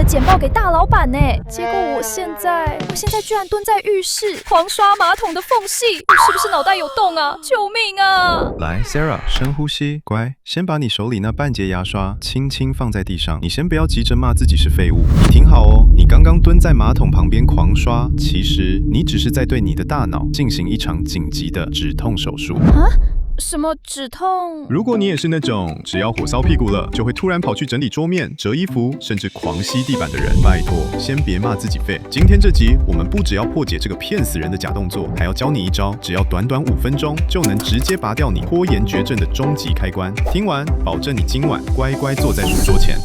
簡報給大老闆呢。結果我現在居然蹲在浴室狂刷馬桶的縫隙，你是不是腦袋有洞啊？救命啊！來 ，Sarah， 深呼吸，乖，先把你手裡那半截牙刷輕輕放在地上。你先不要急着骂自己是廢物，你聽好哦，你刚刚蹲在馬桶旁邊狂刷，其實你只是在對你的大腦進行一場緊急的止痛手術。啊？什麼止痛？如果你也是那種只要火燒屁股了就會突然跑去整理桌面、折衣服，甚至狂吸地板的人，拜託，先別罵自己廢。今天這集我們不只要破解這個騙死人的假動作，還要教你一招，只要短短5分鐘就能直接拔掉你拖延絕症的終極開關。聽完，保證你今晚乖乖坐在書桌前。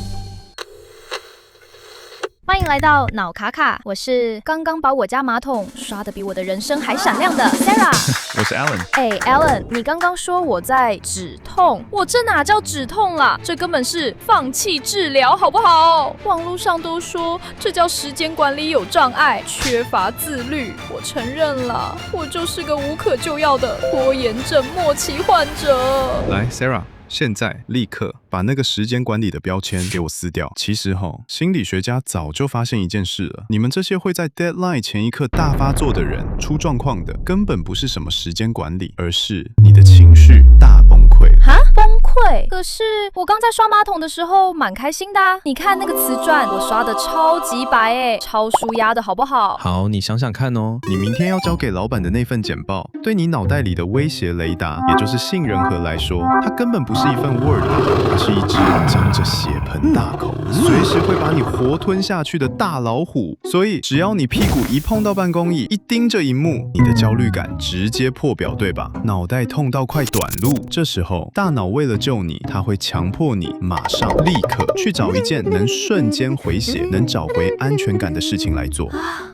歡迎來到腦卡卡，我是剛剛把我家馬桶刷得比我的人生還閃亮的 Sarah。我是 Alan。Alan， 你剛剛說我在止痛，我這哪叫止痛啦？這根本是放棄治療，好不好？網絡上都說這叫時間管理有障礙，缺乏自律。我承認了，我就是個無可救藥的拖延症末期患者。來 ，Sarah。現在立刻把那個時間管理的標籤給我撕掉。其實心理學家早就發現一件事了，你們這些會在 deadline 前一刻大發作的人，出狀況的根本不是什麼時間管理，而是你的情緒大崩潰。哈？崩潰？可是我剛在刷馬桶的時候蠻開心的啊！你看那個瓷磚，我刷的超級白欸，超舒壓的好不好？好，你想想看哦，你明天要交給老闆的那份簡報，對你腦袋裡的威脅雷達，也就是杏仁核來說，它根本不是一份 Word， 它是一只張着血盆大口，隨時會把你活吞下去的大老虎。所以只要你屁股一碰到辦公椅，一盯着螢幕，你的焦慮感直接破表，對吧？腦袋痛到快短路，這時候大腦為了救你，它會強迫你馬上立刻去找一件能瞬間回血、能找回安全感的事情來做。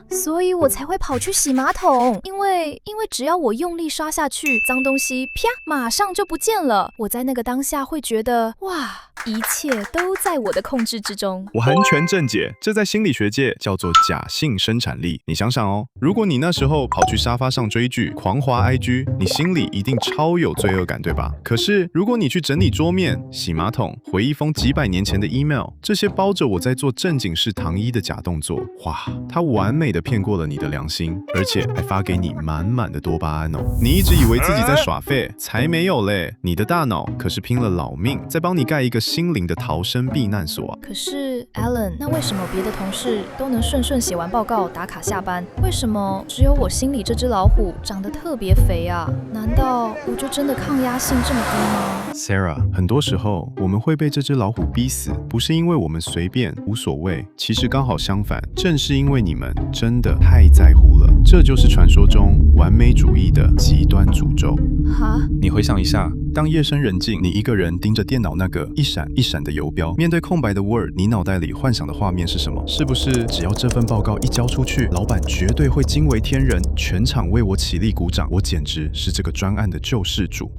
所以我才會跑去洗馬桶，因為只要我用力刷下去，髒東西啪馬上就不見了。我在那個當下會覺得哇，一切都在我的控制之中。我完全正解，這在心理學界叫做假性生產力。你想想哦，如果你那時候跑去沙發上追劇、狂滑 IG， 你心裡一定超有罪惡感，對吧？可是如果你去整理桌面、洗馬桶、回一封幾百年前的 email， 這些包着我在做正經事糖衣的假動作，哇，它完美的騙過了你的良心，而且還發給你滿滿的多巴胺哦。你一直以為自己在耍廢，才沒有嘞！你的大腦可是拼了老命在幫你蓋一個心靈的逃生避難所啊。可是 Alan， 那為什麼別的同事都能順順寫完報告打卡下班，為什麼只有我心裡這隻老虎長得特別肥啊？難道我就真的抗壓性這麼低嗎？ Sarah， 很多時候我們會被這隻老虎逼死，不是因為我們隨便無所謂，其實剛好相反，正是因為你們真的太在乎了。這就是傳說中完美主義的極端詛咒。哈？你回想一下，當夜深人靜，你一個人盯着電腦那個一閃一閃的游標，面對空白的 Word， 你腦袋裡幻想的畫面是什麼？是不是只要這份報告一交出去，老闆絕對會驚為天人，全場為我起立鼓掌，我簡直是這個專案的救世主？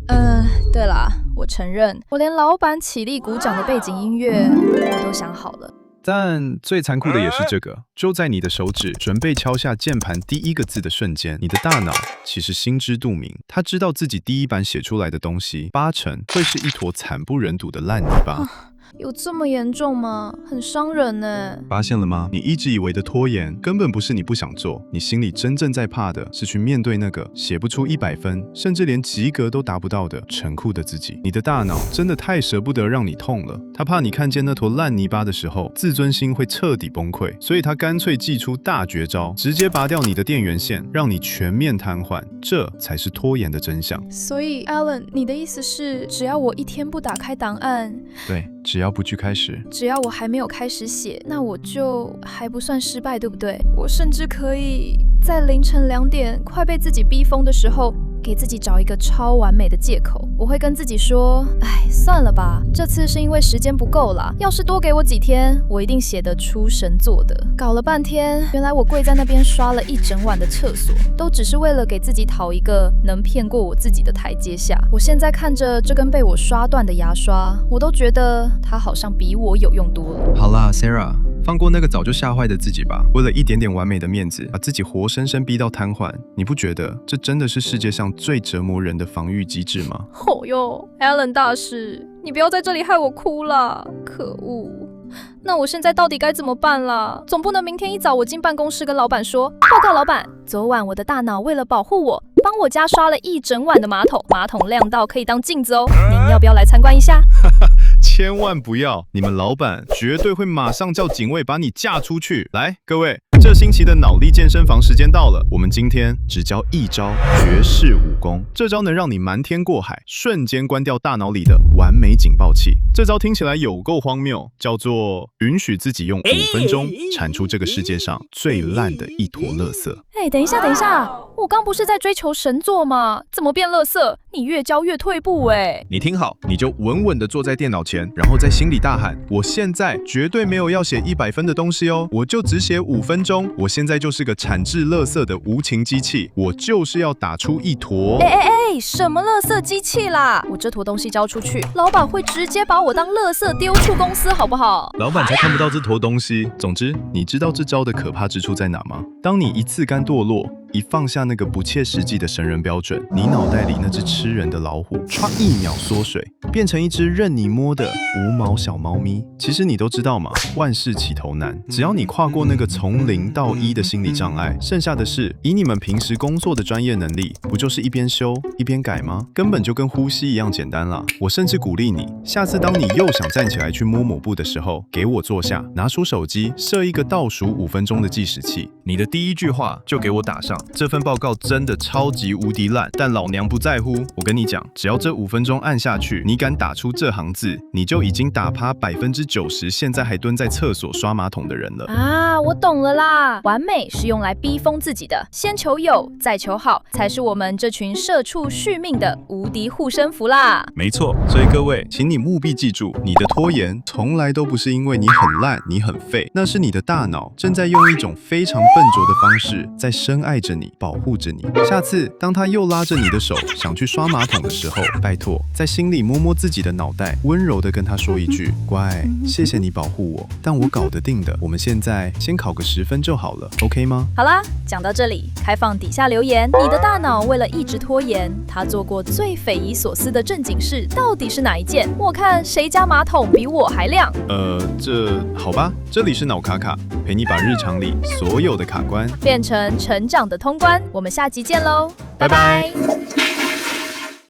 對啦，我承認，我連老闆起立鼓掌的背景音樂我都想好了。但最殘酷的也是這個，就在你的手指準備敲下鍵盤第一個字的瞬間，你的大腦其實心知肚明，他知道自己第一版寫出來的東西8成會是一坨慘不忍睹的爛泥巴。有這麼嚴重嗎？很傷人呢。發現了嗎？你一直以為的拖延，根本不是你不想做，你心裡真正在怕的是去面對那個寫不出100分，甚至連及格都達不到的殘酷的自己。你的大腦真的太捨不得讓你痛了，他怕你看見那坨爛泥巴的時候，自尊心會徹底崩潰，所以他乾脆祭出大絕招，直接拔掉你的電源線，讓你全面癱瘓。這才是拖延的真相。所以 Alan， 你的意思是，只要我一天不打開檔案，對，只要不去開始，只要我還沒有開始寫，那我就還不算失敗，對不對？我甚至可以在凌晨2點快被自己逼瘋的時候，給自己找一個超完美的借口。我會跟自己說，算了吧，這次是因為時間不夠啦，要是多給我幾天，我一定寫得出神作的。搞了半天，原來我跪在那邊刷了一整晚的廁所，都只是為了給自己討一個能騙過我自己的台階下。我現在看着這根被我刷斷的牙刷，我都覺得它好像比我有用多了。好啦 Sarah， 放過那個早就嚇壞的自己吧，為了一點點完美的面子，把自己活生生逼到癱瘓，你不覺得這真的是世界上最折磨人的防禦機制嗎？哦喲 Alan 大師，你不要在這裡害我哭啦！可惡！那我現在到底該怎麼辦啦？總不能明天一早我進辦公室跟老闆說，報告老闆，昨晚我的大腦為了保護我，幫我家刷了一整晚的馬桶，馬桶亮到可以當鏡子哦。您要不要來參觀一下？千萬不要，你們老闆絕對會馬上叫警衛把你架出去。來，各位，這星期的腦力健身房時間到了，我們今天只教一招絕世武功，這招能讓你瞞天過海，瞬間關掉大腦裡的完美警報器。這招聽起來有夠荒謬，叫做允許自己用5分鐘產出這個世界上最爛的一坨垃圾。等一下，我剛不是在追求神作嗎？怎麼變垃圾？你越教越退步你聽好，你就穩穩地坐在電腦前，然後在心裡大喊：我現在絕對沒有要寫100分的東西哦，我就只寫5分鐘。我現在就是個產制垃圾的無情機器，我就是要打出一坨。什麼垃圾機器啦？我這坨東西交出去，老闆會直接把我當垃圾丟出公司，好不好？老闆才看不到這坨東西。總之，你知道這招的可怕之處在哪嗎？當你一次甘墮落，一放下那個不切實際的神人標準，你腦袋裡那隻吃人的老虎，唰一秒縮水，變成一隻任你摸的無毛小貓咪。其實你都知道嘛，萬事起頭難，只要你跨過那個從0到1的心理障礙，剩下的事，以你們平時工作的專業能力，不就是一邊修一邊改嗎？根本就跟呼吸一樣簡單啦。我甚至鼓勵你，下次當你又想站起來去摸抹布的時候，給我坐下，拿出手機，設一個倒數5分鐘的計時器，你的第一句話就給我打上。這份報告真的超級無敵爛，但老娘不在乎。我跟你講，只要這5分鐘按下去，你敢打出這行字，你就已經打趴90%現在還蹲在廁所刷馬桶的人了。我懂了啦，完美是用來逼瘋自己的，先求有，再求好，才是我們這群社畜續命的無敵護身符啦。沒錯，所以各位，請你務必記住，你的拖延從來都不是因為你很爛、你很廢，那是你的大腦正在用一種非常笨拙的方式在深愛着你。保護着你。下次當他又拉着你的手想去刷馬桶的時候，拜託在心裡摸摸自己的腦袋，溫柔地跟他說一句：乖，謝謝你保護我，但我搞得定的。我們現在先考個10分就好了 ，OK 嗎？好啦，講到這裡，開放底下留言，你的大腦為了一直拖延，他做過最匪夷所思的正經事到底是哪一件？我看誰家馬桶比我還亮。這好吧，這裡是腦卡卡，陪你把日常裡所有的卡關變成成長的通關。我們下集見嘍，拜拜。